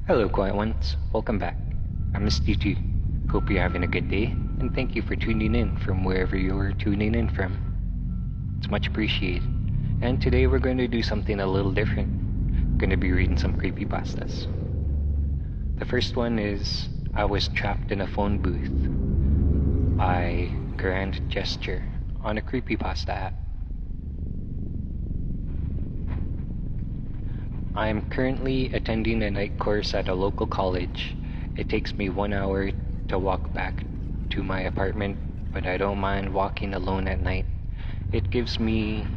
Hello, quiet ones. Welcome back. I missed you too. Hope you're having a good day, and thank you for tuning in from wherever you're tuning in from. It's much appreciated. And today we're going to do something a little different. Going to be reading some creepypastas. The first one is I Was Trapped in a Phone Booth by Grand Gesture on a creepypasta app. I am currently attending a night course at a local college. It takes me 1 hour to walk back to my apartment, but I don't mind walking alone at night. It gives me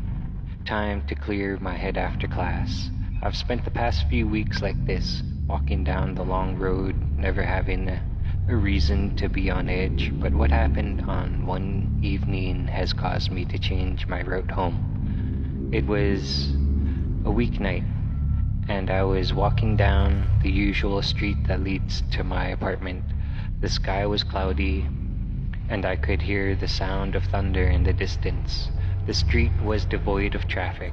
time to clear my head after class. I've spent the past few weeks like this, walking down the long road, never having a reason to be on edge, but what happened on one evening has caused me to change my route home. It was a weeknight, and I was walking down the usual street that leads to my apartment. The sky was cloudy, and I could hear the sound of thunder in the distance. The street was devoid of traffic,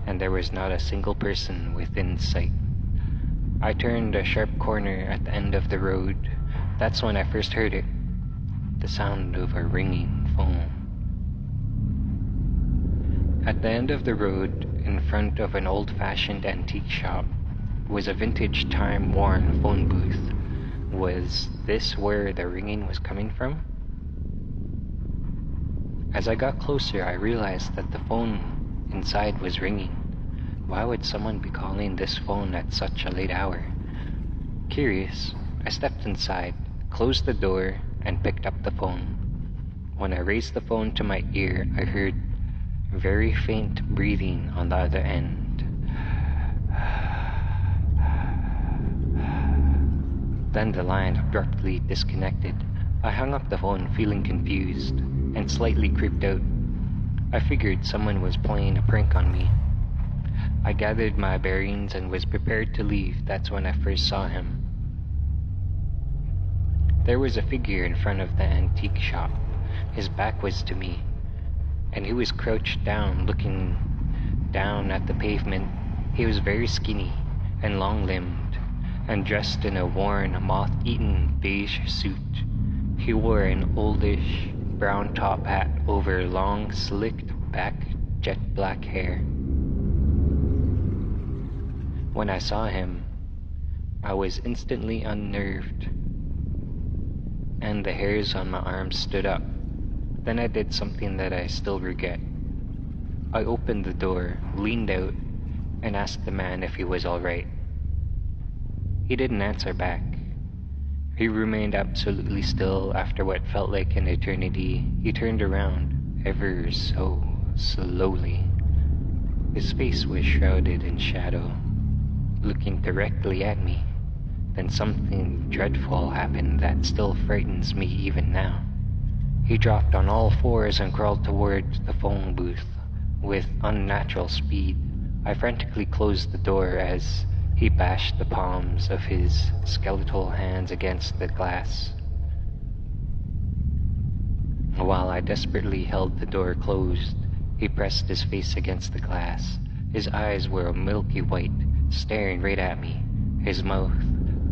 and there was not a single person within sight. I turned a sharp corner at the end of the road. That's when I first heard it, the sound of a ringing phone. At the end of the road, in front of an old-fashioned antique shop, was a vintage time-worn phone booth. Was this where the ringing was coming from? As I got closer, I realized that the phone inside was ringing. Why would someone be calling this phone at such a late hour? Curious, I stepped inside, closed the door, and picked up the phone. When I raised the phone to my ear, I heard very faint breathing on the other end. Then the line abruptly disconnected. I hung up the phone feeling confused and slightly creeped out. I figured someone was playing a prank on me. I gathered my bearings and was prepared to leave. That's when I first saw him. There was a figure in front of the antique shop. His back was to me, and he was crouched down, looking down at the pavement. He was very skinny and long-limbed, and dressed in a worn, moth-eaten beige suit. He wore an oldish brown top hat over long, slicked-back, jet-black hair. When I saw him, I was instantly unnerved, and the hairs on my arms stood up. Then I did something that I still regret. I opened the door, leaned out, and asked the man if he was all right. He didn't answer back. He remained absolutely still after what felt like an eternity. He turned around, ever so slowly. His face was shrouded in shadow, looking directly at me. Then something dreadful happened that still frightens me even now. He dropped on all fours and crawled towards the phone booth with unnatural speed. I frantically closed the door as he bashed the palms of his skeletal hands against the glass. While I desperately held the door closed, he pressed his face against the glass. His eyes were a milky white, staring right at me. His mouth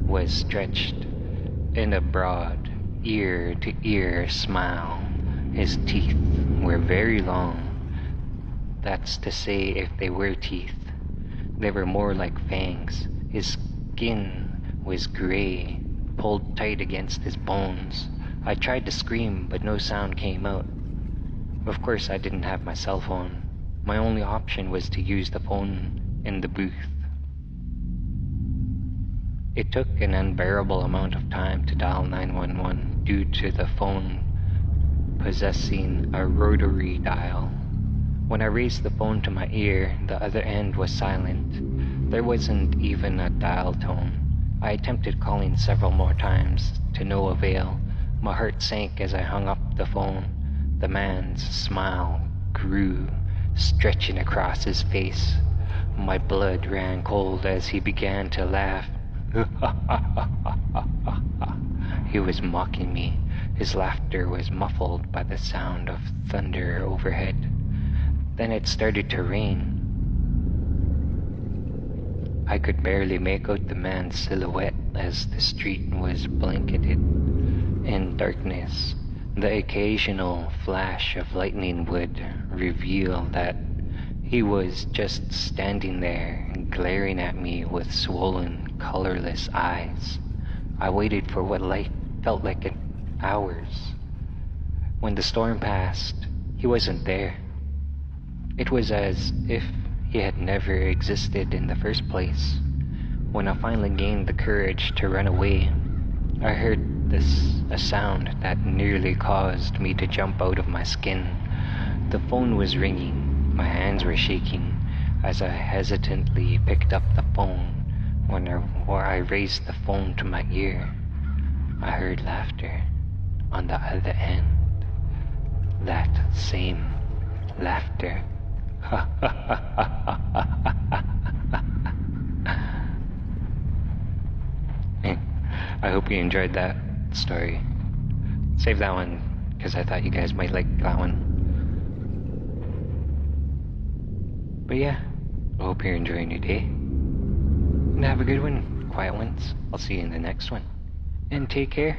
was stretched in a broad, ear-to-ear smile. His teeth were very long. That's to say, if they were teeth, they were more like fangs. His skin was gray, pulled tight against his bones. I tried to scream, but no sound came out. Of course, I didn't have my cell phone. My only option was to use the phone in the booth. It took an unbearable amount of time to dial 911 due to the phone possessing a rotary dial. When I raised the phone to my ear, the other end was silent. There wasn't even a dial tone. I attempted calling several more times, to no avail. My heart sank as I hung up the phone. The man's smile grew, stretching across his face. My blood ran cold as he began to laugh. He was mocking me. His laughter was muffled by the sound of thunder overhead. Then it started to rain. I could barely make out the man's silhouette. as the street was blanketed in darkness. The occasional flash of lightning would reveal that he was just standing there, glaring at me with swollen, colorless eyes. I waited for what felt like hours. When the storm passed, he wasn't there. It was as if he had never existed in the first place. When I finally gained the courage to run away, I heard a sound that nearly caused me to jump out of my skin. The phone was ringing. My hands were shaking as I hesitantly picked up the phone. When I raised the phone to my ear, I heard laughter on the other end. That same laughter. I hope you enjoyed that story. Save that one, because I thought you guys might like that one. But yeah, I hope you're enjoying your day. And have a good one, quiet ones. I'll see you in the next one. And take care.